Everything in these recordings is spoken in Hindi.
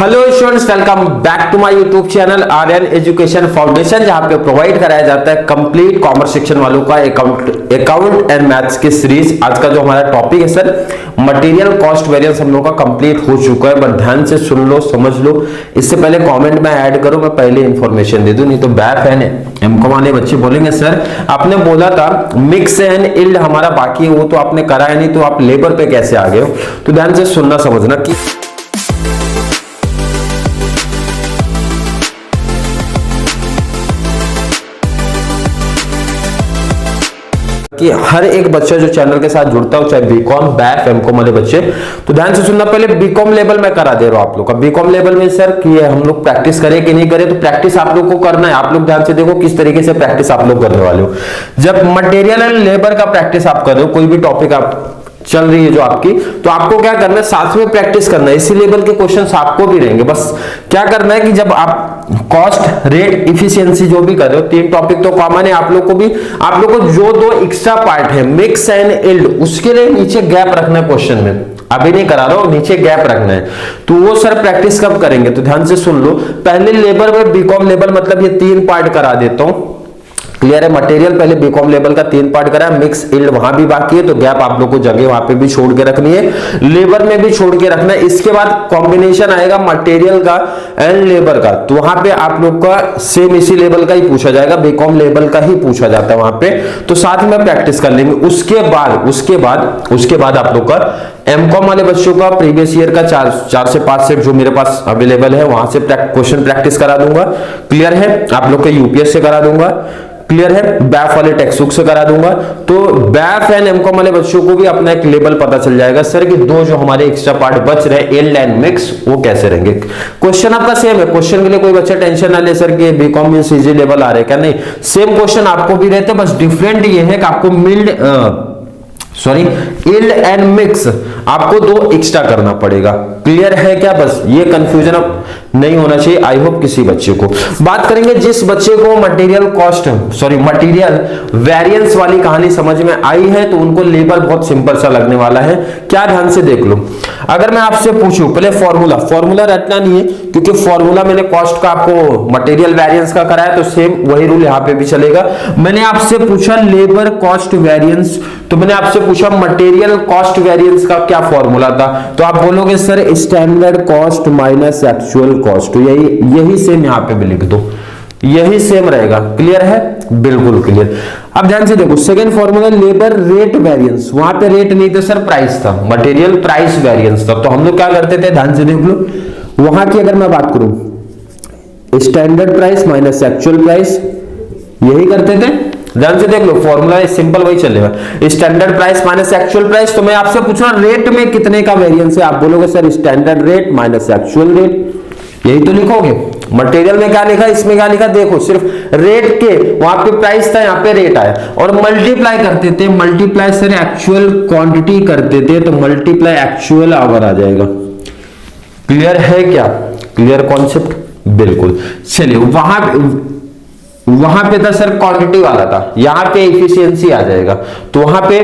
Hello students, welcome back to my YouTube channel Aryan education foundation, जहां पे प्रोवाइड कराया जाता है कंप्लीट कॉमर्स सेक्शन वालों का अकाउंट एंड मैथ्स की सीरीज। आज का जो हमारा टॉपिक है सर, मटेरियल कॉस्ट वेरिएंस हम लोग का कंप्लीट हो चुका है, बट ध्यान से सुन लो, समझ लो। इससे पहले कमेंट में ऐड करो, मैं पहले इंफॉर्मेशन दे दूं, नहीं तो बैक एंड एमकॉम वाले बच्चे बोलेंगे सर आपने बोला था मिक्स एंड इल्ड हमारा बाकी है, वो तो आपने कराया नहीं, तो आप लेबर पे कैसे आ गए हो। तो ध्यान से सुनना समझना कि हर एक बच्चा जो चैनल के साथ जुड़ता हो, चाहे बीकॉम बैफ एमकॉम वाले बच्चे, तो ध्यान से सुनना। पहले बीकॉम लेवल में करा दे रहा हूं आप लोग का। बीकॉम लेवल में सर कि हम लोग प्रैक्टिस करें कि नहीं करें, तो प्रैक्टिस आप लोग को करना है। आप लोग ध्यान से देखो किस तरीके से प्रैक्टिस आप लोग करने वाले हो। जब मटेरियल एंड लेबर का प्रैक्टिस आप कर रहे हो, कोई भी टॉपिक आप चल रही है जो आपकी, तो आपको क्या करना है, साथ में प्रैक्टिस करना है। इसी लेवल के क्वेश्चंस आपको भी रहेंगे। बस क्या करना है कि जब आप कॉस्ट रेट इफिशियंसी जो भी कर रहे हो, तीन टॉपिक तो कॉमन है आप लोग को भी। आप लोग को जो दो एक्स्ट्रा पार्ट है मिक्स एंड इल्ड, उसके लिए नीचे गैप रखना है क्वेश्चन में। अभी नहीं करा रहा हूं, नीचे गैप रखना है। तो वो सर प्रैक्टिस कब करेंगे, तो ध्यान से सुन लो। पहले लेबर में बीकॉम लेवल मतलब ये तीन पार्ट करा देता हूं, क्लियर है। मटेरियल पहले बीकॉम लेवल का तीन पार्ट करा, मिक्स इल्ड वहां भी बाकी है, तो गैप आप लोग को जगह वहां पे भी छोड़ के रखनी है, लेबर में भी छोड़ के रखना है। इसके बाद कॉम्बिनेशन आएगा मटेरियल का एंड लेबर का, तो वहां पे आप लोग का सेम इसी लेवल का ही पूछा जाएगा, बीकॉम लेवल का ही पूछा जाता है वहां पे, तो साथ में प्रैक्टिस कर लेंगे। उसके बाद आप लोग का एमकॉम वाले बच्चों का प्रीवियस ईयर का चार से 5 सेट जो मेरे पास अवेलेबल है, वहां से क्वेश्चन प्रैक्टिस करा दूंगा, क्लियर है। आप लोग के यूपीएस से करा दूंगा, क्लियर है। बैफ वाले टेक्स्ट बुक से करा दूंगा। तो बैफ एंड एमकॉम वाले बच्चों को भी अपना एक लेवल पता चल जाएगा सर कि दो जो हमारे एक्स्ट्रा पार्ट बच रहे इल्ड एंड मिक्स, वो कैसे रहेंगे। क्वेश्चन आपका सेम है, क्वेश्चन के लिए कोई बच्चा टेंशन ना ले सर कि बीकॉम में इजी लेवल आ रहे क्या, नहीं, सेम क्वेश्चन आपको भी रहते, बस डिफरेंट ये है कि आपको इल्ड एंड मिक्स आपको दो एक्स्ट्रा करना पड़ेगा। क्लियर है क्या, बस ये कंफ्यूजन अब नहीं होना चाहिए आई होप किसी बच्चे को। बात करेंगे जिस बच्चे को मटेरियल वेरिएंस वाली कहानी समझ में आई है, तो उनको लेबर बहुत सिंपल सा लगने वाला है। क्या, ध्यान से देख लो। अगर मैं आपसे पूछूं, पहले फॉर्मूला रटना नहीं है, क्योंकि फॉर्मूला मैंने कॉस्ट का आपको मटेरियल वेरिएंस का कराया, तो सेम वही रूल यहां पे भी चलेगा। मैंने आपसे पूछा लेबर कॉस्ट वेरिएंस, तो मैंने आपसे पूछा मटेरियल कॉस्ट वेरिएंस का क्या फॉर्मूला था, तो आप बोलोगे sir standard cost minus actual cost. तो यही सेम यहां पे भी लिख दो, यही सेम रहेगा। क्लियर है, बिल्कुल क्लियर। अब ध्यान से देखो, second formula labour rate variance, वहां पे रेट नहीं था सर, प्राइस था, मटेरियल प्राइस वेरिएंस था। तो हम लोग क्या करते थे, ध्यान से देख लो, वहां की अगर मैं बात करूं standard price minus actual price, यही करते थे। ध्यान से देख लो, फॉर्मूला सिंपल वही चलेगा, standard price minus actual price. तो मैं आपसे पूछ रहा हूं रेट में कितने का वेरिएंस है, आप बोलोगे sir standard rate minus actual rate, यही तो लिखोगे। मटेरियल में क्या लिखा, इसमें क्या लिखा, देखो सिर्फ रेट के, वहां पे प्राइस था, यहाँ पे रेट आया, और मल्टीप्लाई करते थे, मल्टीप्लाई सर एक्चुअल क्वांटिटी करते थे, तो मल्टीप्लाई एक्चुअल आवर आ जाएगा। क्लियर है क्या, क्लियर कॉन्सेप्ट, बिल्कुल। चलिए, वहां पे था सर क्वांटिटी वाला था, यहां पे एफिशिएंसी आ जाएगा, तो वहां पे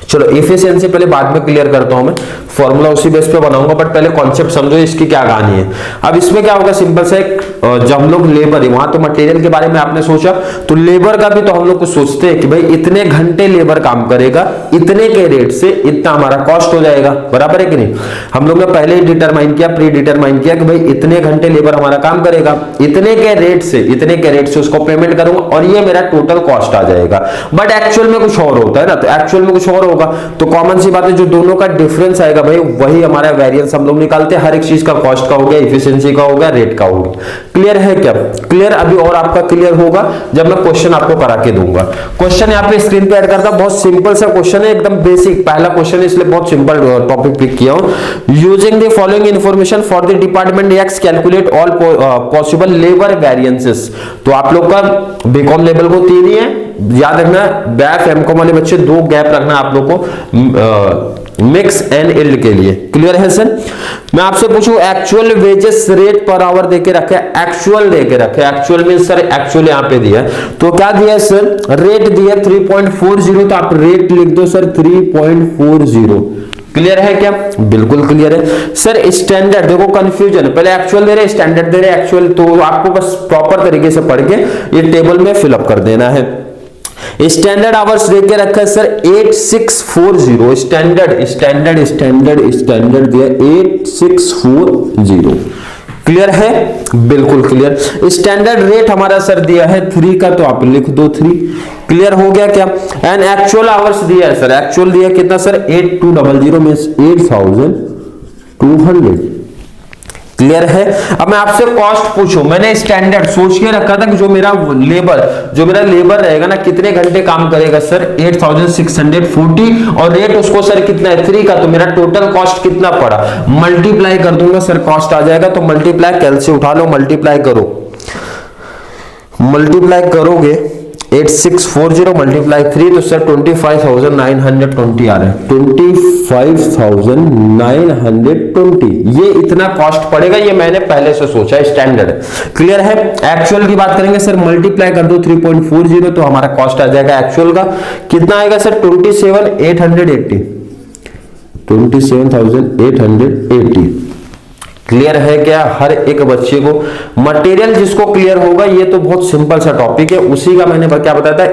चलो एफिशिएंसी पहले बाद में क्लियर करता हूं, मैं फॉर्मूला उसी बेस पे बनाऊंगा, बट पहले कॉन्सेप्ट समझो इसकी क्या कहानी है। अब इसमें क्या होगा, सिंपल से जब हम लोग लेबर है, वहां तो मटेरियल के बारे में आपने सोचा, तो लेबर का भी तो हम लोग को सोचते हैं कि भाई इतने घंटे लेबर काम करेगा, इतने के रेट से इतना हमारा कॉस्ट हो जाएगा, बराबर है कि नहीं। हम लोग ने पहले ही डिटरमाइन किया, प्री डिटरमाइन किया कि भाई इतने घंटे लेबर हमारा काम करेगा, इतने के रेट से उसको पेमेंट करूंगा, और ये मेरा टोटल कॉस्ट आ जाएगा। बट एक्चुअल में कुछ और होता है ना, तो एक्चुअल में कुछ और होगा, तो कॉमन सी बात है, जो दोनों का डिफरेंस आएगा भाई वही हमारा वेरिएंस हम लोग निकालते हैं। हर एक चीज का, कॉस्ट का हो गया, एफिशिएंसी का हो गया, रेट का हो गया। क्लियर है क्या, क्लियर। अभी और आपका क्लियर होगा जब मैं क्वेश्चन आपको करा के दूंगा। क्वेश्चन यहाँ पे स्क्रीन पे ऐड करता, बहुत सिंपल सा क्वेश्चन है, एकदम बेसिक पहला क्वेश्चन है, इसलिए बहुत सिंपल टॉपिक पिक किया हूं। Using the following information for the department x calculate all possible labour variances. तो आप लोग का बीकॉम लेवल को 3 ही है, याद रखना। बैफ एमकॉम वाले बच्चे 2 गैप रखना आप लोग को मिक्स एंड इल्ड के लिए। क्लियर है सर। मैं आपसे पूछूं actual wages rate per hour देके रखे, एक्चुअल देके रखे, एक्चुअल मींस सर एक्चुअल यहां पे दिया है, तो क्या दिया है सर, रेट दिया 3.40, तो आप रेट लिख दो सर 3.40। क्लियर है क्या? बिल्कुल क्लियर है सर। स्टैंडर्ड देखो कंफ्यूजन, पहले एक्चुअल दे रहे स्टैंडर्ड दे रहे एक्चुअल, तो आपको बस प्रॉपर तरीके से पढ़ के ये टेबल में फिलअप कर देना है। स्टैंडर्ड आवर्स दे के रखा है सर 8640, स्टैंडर्ड दिया 8640। क्लियर है? बिल्कुल क्लियर। स्टैंडर्ड रेट हमारा सर दिया है 3 का, तो आप लिख दो 3। क्लियर हो गया क्या? एंड एक्चुअल आवर्स दिया है सर, एक्चुअल दिया कितना सर 8200 मींस 8200। क्लियर है? अब मैं आपसे कॉस्ट पूछूं, मैंने स्टैंडर्ड सोच के रखा था कि जो मेरा लेबर रहेगा ना कितने घंटे काम करेगा सर 8640, और रेट उसको सर कितना है 3 का, तो मेरा टोटल कॉस्ट कितना पड़ा, मल्टीप्लाई कर दूंगा सर, कॉस्ट आ जाएगा। तो मल्टीप्लाई कैल से उठा लो, मल्टीप्लाई करोगे 8640 मल्टीप्लाई 3 तो सर 25,920 आ रहा है, 25,920 ये इतना कॉस्ट पड़ेगा। ये मैंने पहले से सोचा है, स्टैंडर्ड। क्लियर है? एक्चुअल की बात करेंगे सर, मल्टीप्लाई कर दो 3.40 तो हमारा कॉस्ट आ जाएगा एक्चुअल का कितना आएगा सर 27,880। क्लियर है क्या? हर एक बच्चे को मटेरियल जिसको क्लियर होगा, ये तो बहुत सिंपल सा टॉपिक है, उसी का मैंने क्या बताया था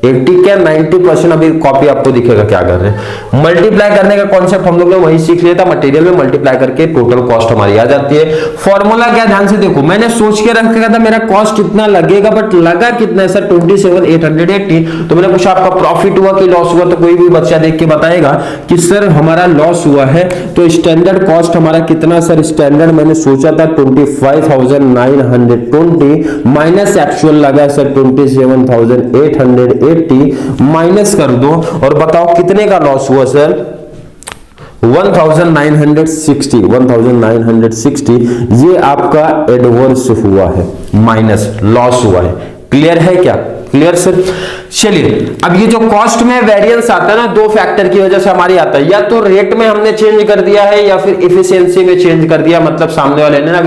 80 क्या 90% अभी कॉपी आपको दिखेगा क्या कर रहे हैं। मल्टीप्लाई करने का कॉन्सेप्ट हम लोग ने वही सीख लिया था, मटेरियल में मल्टीप्लाई करके टोटल कॉस्ट हमारी आ जाती है। फॉर्मूला क्या, ध्यान से देखो, मैंने सोच के रखा था मेरा कॉस्ट कितना लगेगा, बट लगा कितना है सर 27,880। तो मैंने पूछा आपका प्रॉफिट हुआ कि लॉस हुआ, तो कोई भी बच्चा देख के बताएगा कि सर हमारा लॉस हुआ है। तो स्टैंडर्ड कॉस्ट हमारा कितना सर, स्टैंडर्ड मैंने सोचा था 25,920 माइनस एक्चुअल लगा सर 27,880 माइनस कर दो और बताओ कितने का लॉस हुआ सर 1960। ये आपका एडवर्स हुआ है, माइनस लॉस हुआ है। क्लियर है क्या? Clear sir. चलिए अब ये जो कॉस्ट में वेरिएंस आता है ना, दो फैक्टर की वजह से हमारी आता है, या तो रेट में हमने चेंज कर दिया है या फिर इफिशियंसी में चेंज कर दिया, मतलब सामने वाले ने ना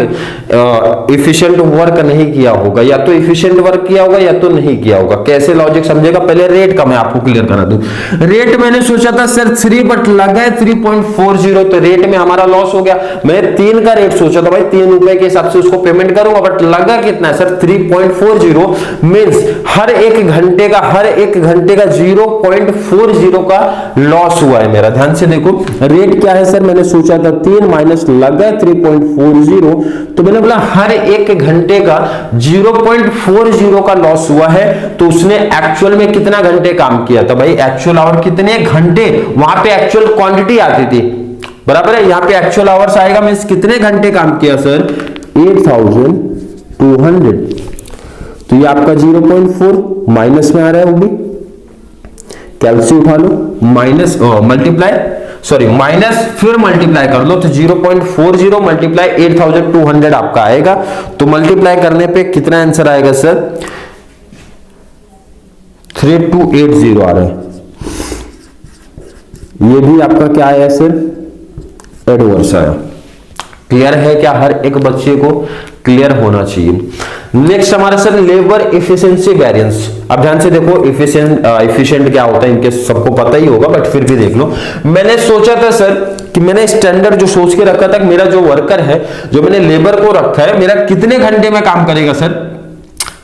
इफिशिएंट वर्क नहीं किया होगा, या तो इफिशिएंट वर्क किया होगा या तो नहीं किया होगा। कैसे लॉजिक समझेगा, पहले रेट का मैं आपको क्लियर करा दूं। रेट मैंने सोचा था सर 3 बट लगा है 3.40, तो रेट में हमारा लॉस हो गया। मैंने 3 का रेट सोचा था भाई 3 रुपए के हिसाब से उसको पेमेंट करूंगा, बट लगा कितना है सर 3.40 मींस हर एक घंटे का 0.40 का लॉस हुआ है मेरा। ध्यान से देखो रेट क्या है सर, मैंने सोचा था 3 माइनस लगा 3.40, तो मैंने बोला हर एक घंटे का 0.40 का लॉस हुआ है। तो उसने एक्चुअल में कितना घंटे काम किया था भाई, एक्चुअल आवर कितने घंटे, वहां पे एक्चुअल क्वांटिटी आती थी, बराबर है। यहां पे एक्चुअल आवर्स आएगा, मींस कितने घंटे काम किया सर 8,200। तो ये आपका 0.4 माइनस में आ रहा है, वो भी कैलसी उठा लो, माइनस फिर मल्टीप्लाई कर लो, तो 0.40 मल्टीप्लाई 8,200 आपका आएगा। तो मल्टीप्लाई करने पे कितना आंसर आएगा सर 3280 आ रहा है। ये भी आपका क्या आया सर एडवर्स आया। क्लियर है क्या? हर एक बच्चे को क्लियर होना चाहिए। नेक्स्ट हमारा सर लेबर इफिशिएंसी वेरिएंस। अब ध्यान से देखो इफिशिएंट क्या होता है इनके सबको पता ही होगा, बट फिर भी देख लो। मैंने सोचा था सर कि मैंने स्टैंडर्ड जो सोच के रखा था कि मेरा जो वर्कर है, जो मैंने लेबर को रखा है, मेरा कितने घंटे में काम करेगा सर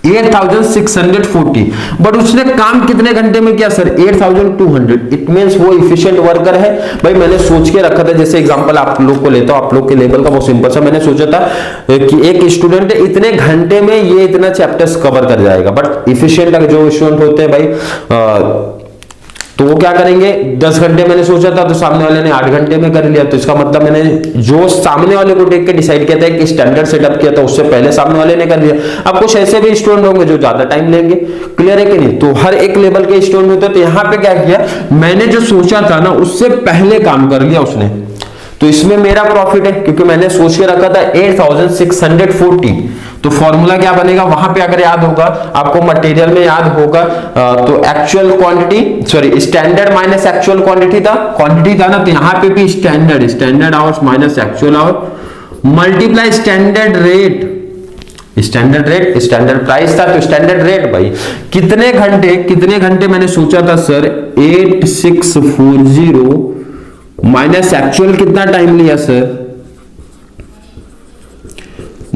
8,640, बट उसने काम कितने घंटे में किया सर 8,200। इट मींस वो इफिशिएंट वर्कर है भाई। मैंने सोच के रखा था, जैसे एग्जांपल आप लोग को लेता हूं, आप लोग के लेवल का बहुत सिंपल सा, मैंने सोचा था कि एक स्टूडेंट इतने घंटे में ये इतना चैप्टर्स कवर कर जाएगा, बट इफिशिएंट जो स्टूडेंट होते हैं भाई तो वो क्या करेंगे 10 घंटे मैंने सोचा था, तो सामने वाले ने 8 घंटे में कर लिया। तो इसका मतलब मैंने जो सामने वाले को देख के डिसाइड किया था कि स्टैंडर्ड सेटअप किया था, उससे पहले सामने वाले ने कर लिया। अब कुछ ऐसे भी स्टूडेंट होंगे जो ज्यादा टाइम लेंगे। क्लियर है कि नहीं? तो हर एक लेवल के स्टूडेंट होते हैं। तो यहाँ पे क्या किया, मैंने जो सोचा था ना उससे पहले काम कर लिया उसने, तो इसमें मेरा प्रॉफिट है, क्योंकि मैंने सोच के रखा था 8,640। तो फॉर्मूला क्या बनेगा, वहां पे अगर याद होगा आपको, मटेरियल में याद होगा, तो actual quantity standard minus actual quantity था ना, तो यहां पे भी standard hours minus actual our multiply standard price था, तो स्टैंडर्ड रेट भाई कितने घंटे मैंने सोचा था सर 8640 माइनस एक्चुअल कितना टाइम लिया sir,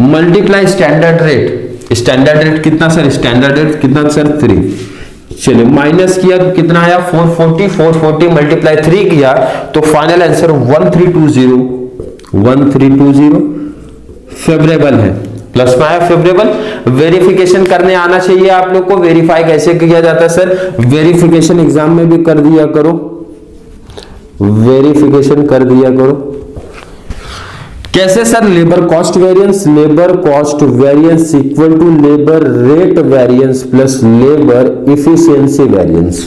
multiply standard rate. Standard rate कितना सर, स्टैंडर्ड रेट कितना सर 3। चलिए माइनस किया तो कितना आया 440, 440 मल्टीप्लाई 3 किया तो फाइनल आंसर 1320 फेवरेबल है, प्लस में आया फेवरेबल। वेरिफिकेशन करने आना चाहिए आप लोग को। वेरीफाई कैसे किया जाता है सर, वेरिफिकेशन एग्जाम में भी कर दिया करो, वेरिफिकेशन कर दिया करो। कैसे sir, labour cost variance equal to labour rate variance plus labour efficiency variance.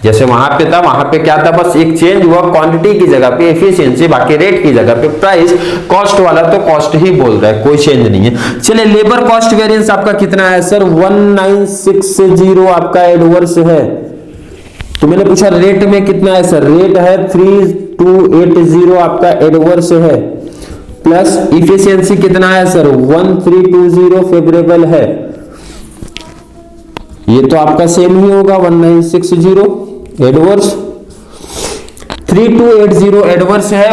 जैसे वहां पे था, वहां पे क्या था, बस एक चेंज हुआ क्वांटिटी की जगह पे एफिशिएंसी, बाकी रेट की जगह पे प्राइस। कॉस्ट वाला तो कॉस्ट ही बोल रहा है, कोई चेंज नहीं है। चलिए लेबर कॉस्ट वेरिएंस आपका कितना है सर, 1960 आपका एडवर्स है। तो मैंने पूछा रेट में कितना है सर, रेट है 3280 आपका एडवर्स है, प्लस इफिशियंसी कितना है सर 1320 फेवरेबल है। ये तो आपका सेम ही होगा 1960 एडवर्स, 3280 एडवर्स है,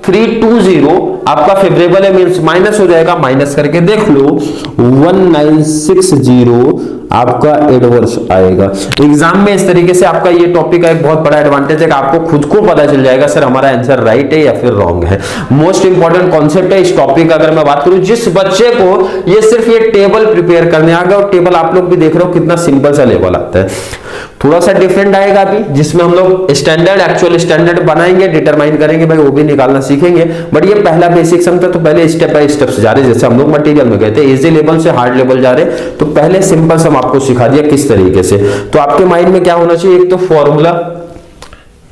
1320 आपका फेवरेबल है, मींस माइनस हो जाएगा, माइनस करके देख लो 1960 आपका एडवर्स आएगा। एग्जाम में इस तरीके से आपका ये टॉपिक का एक बहुत बड़ा एडवांटेज है कि आपको खुद को पता चल जाएगा सर हमारा आंसर राइट है या फिर रॉन्ग है। मोस्ट इंपॉर्टेंट कॉन्सेप्ट है इस टॉपिक का। अगर मैं बात करूं, जिस बच्चे को ये सिर्फ ये टेबल प्रिपेयर करने आ गया, और टेबल आप लोग भी देख रहे हो कितना सिंपल सा लेवल आता है, थोड़ा सा डिफरेंट आएगा अभी, जिसमें हम लोग स्टैंडर्ड एक्चुअल स्टैंडर्ड बनाएंगे, डिटरमाइन करेंगे भाई, वो भी निकालना सीखेंगे। बट ये पहला बेसिक सम था, तो पहले स्टेप बाय स्टेप जा रहे, जैसे हम लोग मटेरियल में गए थे इजी लेवल से हार्ड लेवल जा रहे, तो पहले सिंपल सम आपको सिखा दिया किस तरीके से। तो आपके माइंड में क्या होना चाहिए, एक तो फॉर्मूला,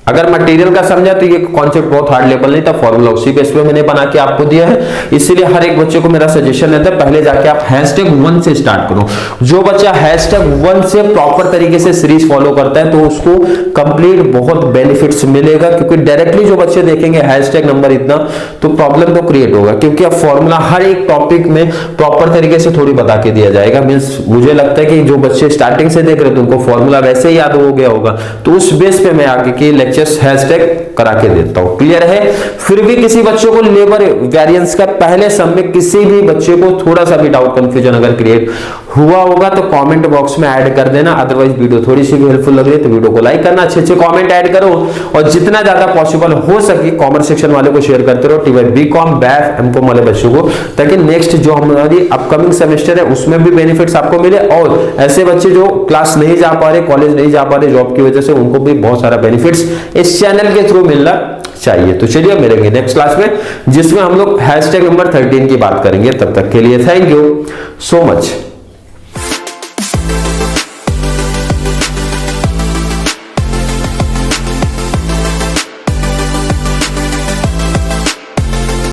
अगर मटेरियल का समझा तो ये कॉन्सेप्ट बहुत हार्ड लेवल नहीं था, फॉर्मूला उसी बेस पे मैंने बना के आपको दिया है। इसीलिए हर एक बच्चे को मेरा सजेशन रहता है पहले जाके आप #1 से स्टार्ट करो। जो बच्चा #1 से प्रॉपर तरीके से सीरीज फॉलो करता है तो उसको कंप्लीट बहुत बेनिफिट्स मिलेगा, क्योंकि डायरेक्टली जो बच्चे देखेंगे नंबर इतना, तो प्रॉब्लम तो क्रिएट होगा, क्योंकि अब फॉर्मूला हर एक टॉपिक में प्रॉपर तरीके से थोड़ी बता के दिया जाएगा। मींस मुझे लगता है कि जो बच्चे स्टार्टिंग से देख रहे थे उनको फॉर्मूला वैसे ही याद हो गया होगा, तो उस बेस पे मैं आगे की हैशटैग करा के देता हूं। क्लियर है? फिर भी किसी बच्चों को लेबर वेरिएंस का पहले सम में किसी भी बच्चे को थोड़ा सा भी डाउट कंफ्यूजन अगर क्रिएट हुआ होगा तो कमेंट बॉक्स में ऐड कर देना। अदरवाइज वीडियो थोड़ी सी भी हेल्पफुल लग रही है तो वीडियो को लाइक करना, अच्छे अच्छे कमेंट ऐड करो, और जितना ज्यादा पॉसिबल हो सके कॉमर्स सेक्शन वाले को शेयर करते रहो, टीवाई बीकॉम बैफ एमकॉम वाले बच्चों को, ताकि नेक्स्ट जो हमारी अपकमिंग सेमेस्टर है उसमें भी बेनिफिट्स आपको मिले, और ऐसे बच्चे जो क्लास नहीं जा पा रहे, कॉलेज नहीं जा पा रहे जॉब की वजह से, उनको भी बहुत सारा बेनिफिट्स इस चैनल के थ्रू मिलना चाहिए। तो चलिए मिलेंगे नेक्स्ट क्लास में, जिसमें हम लोग हैशटैग नंबर 13 की बात करेंगे। तब तक के लिए थैंक यू सो मच।